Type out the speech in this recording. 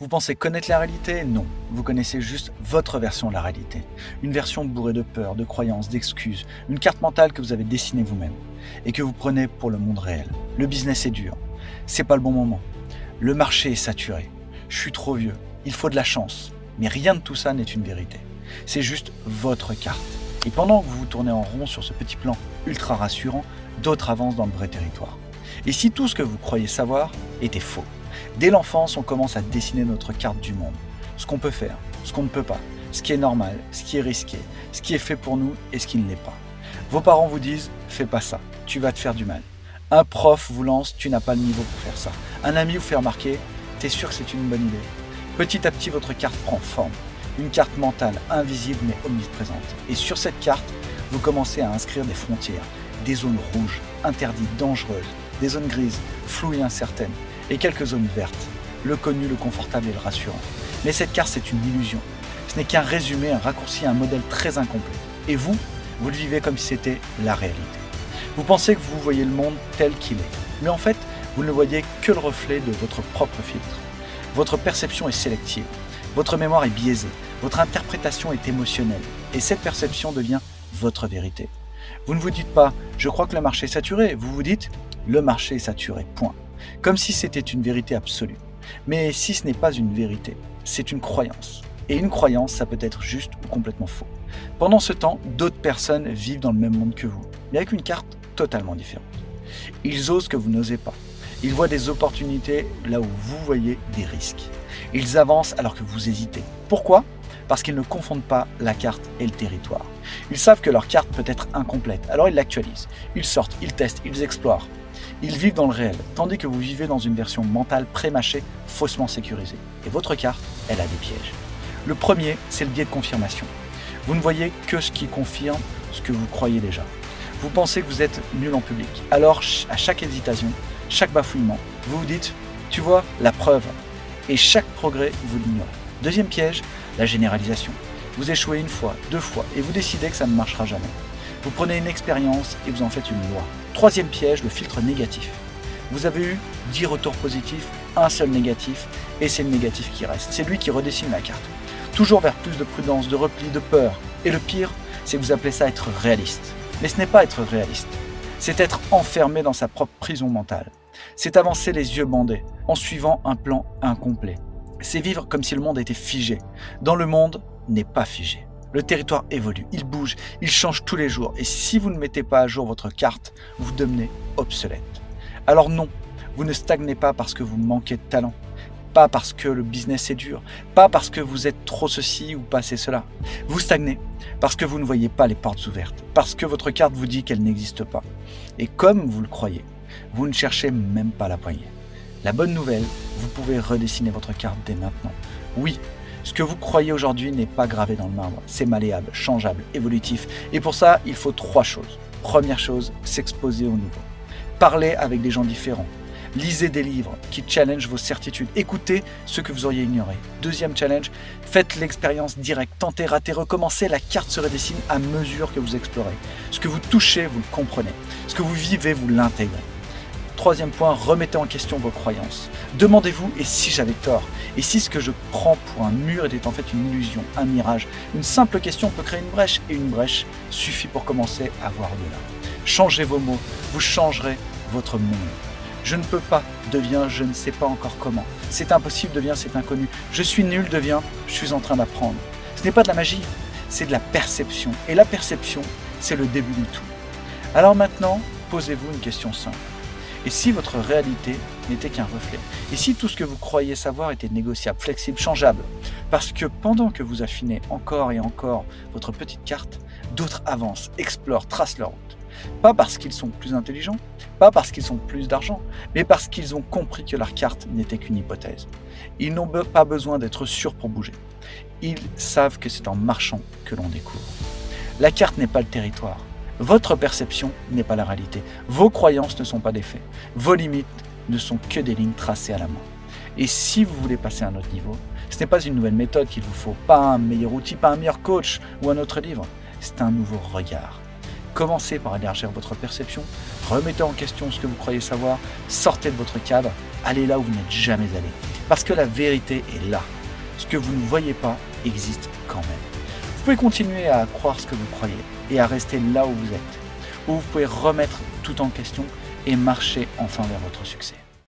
Vous pensez connaître la réalité? Non. Vous connaissez juste votre version de la réalité. Une version bourrée de peur, de croyances, d'excuses. Une carte mentale que vous avez dessinée vous-même et que vous prenez pour le monde réel. Le business est dur. C'est pas le bon moment. Le marché est saturé. Je suis trop vieux. Il faut de la chance. Mais rien de tout ça n'est une vérité. C'est juste votre carte. Et pendant que vous vous tournez en rond sur ce petit plan ultra rassurant, d'autres avancent dans le vrai territoire. Et si tout ce que vous croyez savoir était faux? Dès l'enfance, on commence à dessiner notre carte du monde. Ce qu'on peut faire, ce qu'on ne peut pas, ce qui est normal, ce qui est risqué, ce qui est fait pour nous et ce qui ne l'est pas. Vos parents vous disent « fais pas ça, tu vas te faire du mal ». Un prof vous lance « tu n'as pas le niveau pour faire ça ». Un ami vous fait remarquer « t'es sûr que c'est une bonne idée ». Petit à petit, votre carte prend forme. Une carte mentale, invisible mais omniprésente. Et sur cette carte, vous commencez à inscrire des frontières, des zones rouges, interdites, dangereuses, des zones grises, floues et incertaines, et quelques zones vertes, le connu, le confortable et le rassurant. Mais cette carte, c'est une illusion. Ce n'est qu'un résumé, un raccourci, un modèle très incomplet. Et vous le vivez comme si c'était la réalité. Vous pensez que vous voyez le monde tel qu'il est. Mais en fait, vous ne voyez que le reflet de votre propre filtre. Votre perception est sélective. Votre mémoire est biaisée. Votre interprétation est émotionnelle. Et cette perception devient votre vérité. Vous ne vous dites pas « je crois que le marché est saturé ». Vous vous dites « le marché est saturé, point ». Comme si c'était une vérité absolue. Mais si ce n'est pas une vérité, c'est une croyance. Et une croyance, ça peut être juste ou complètement faux. Pendant ce temps, d'autres personnes vivent dans le même monde que vous, mais avec une carte totalement différente. Ils osent ce que vous n'osez pas. Ils voient des opportunités là où vous voyez des risques. Ils avancent alors que vous hésitez. Pourquoi ? Parce qu'ils ne confondent pas la carte et le territoire. Ils savent que leur carte peut être incomplète, alors ils l'actualisent. Ils sortent, ils testent, ils explorent. Ils vivent dans le réel, tandis que vous vivez dans une version mentale pré-mâchée, faussement sécurisée. Et votre carte, elle a des pièges. Le premier, c'est le biais de confirmation. Vous ne voyez que ce qui confirme ce que vous croyez déjà. Vous pensez que vous êtes nul en public. Alors, à chaque hésitation, chaque bafouillement, vous vous dites « tu vois, la preuve ». Et chaque progrès, vous l'ignorez. Deuxième piège, la généralisation. Vous échouez une fois, deux fois, et vous décidez que ça ne marchera jamais. Vous prenez une expérience et vous en faites une loi. Troisième piège, le filtre négatif. Vous avez eu 10 retours positifs, un seul négatif, et c'est le négatif qui reste. C'est lui qui redessine la carte. Toujours vers plus de prudence, de repli, de peur. Et le pire, c'est que vous appelez ça être réaliste. Mais ce n'est pas être réaliste. C'est être enfermé dans sa propre prison mentale. C'est avancer les yeux bandés, en suivant un plan incomplet. C'est vivre comme si le monde était figé. Dans le monde n'est pas figé. Le territoire évolue, il bouge, il change tous les jours. Et si vous ne mettez pas à jour votre carte, vous devenez obsolète. Alors non, vous ne stagnez pas parce que vous manquez de talent. Pas parce que le business est dur. Pas parce que vous êtes trop ceci ou pas c'est cela. Vous stagnez parce que vous ne voyez pas les portes ouvertes. Parce que votre carte vous dit qu'elle n'existe pas. Et comme vous le croyez, vous ne cherchez même pas la poignée. La bonne nouvelle, vous pouvez redessiner votre carte dès maintenant. Oui, ce que vous croyez aujourd'hui n'est pas gravé dans le marbre. C'est malléable, changeable, évolutif. Et pour ça, il faut 3 choses. Première chose, s'exposer au nouveau. Parlez avec des gens différents. Lisez des livres qui challengent vos certitudes. Écoutez ce que vous auriez ignoré. Deuxième challenge, faites l'expérience directe. Tentez, ratez, recommencez. La carte se redessine à mesure que vous explorez. Ce que vous touchez, vous le comprenez. Ce que vous vivez, vous l'intégrez. Troisième point, remettez en question vos croyances. Demandez-vous, et si j'avais tort? Et si ce que je prends pour un mur était en fait une illusion, un mirage? Une simple question peut créer une brèche, et une brèche suffit pour commencer à voir au-delà. Changez vos mots, vous changerez votre monde. Je ne peux pas devient je ne sais pas encore comment. C'est impossible devient c'est inconnu. Je suis nul devient je suis en train d'apprendre. Ce n'est pas de la magie, c'est de la perception. Et la perception, c'est le début du tout. Alors maintenant, posez-vous une question simple. Et si votre réalité n'était qu'un reflet? Et si tout ce que vous croyez savoir était négociable, flexible, changeable? Parce que pendant que vous affinez encore et encore votre petite carte, d'autres avancent, explorent, tracent leur route. Pas parce qu'ils sont plus intelligents, pas parce qu'ils ont plus d'argent, mais parce qu'ils ont compris que leur carte n'était qu'une hypothèse. Ils n'ont pas besoin d'être sûrs pour bouger. Ils savent que c'est en marchant que l'on découvre. La carte n'est pas le territoire. Votre perception n'est pas la réalité. Vos croyances ne sont pas des faits. Vos limites ne sont que des lignes tracées à la main. Et si vous voulez passer à un autre niveau, ce n'est pas une nouvelle méthode qu'il vous faut, pas un meilleur outil, pas un meilleur coach ou un autre livre. C'est un nouveau regard. Commencez par élargir votre perception, remettez en question ce que vous croyez savoir, sortez de votre cadre, allez là où vous n'êtes jamais allé. Parce que la vérité est là. Ce que vous ne voyez pas existe quand même. Vous pouvez continuer à croire ce que vous croyez et à rester là où vous êtes, où vous pouvez remettre tout en question et marcher enfin vers votre succès.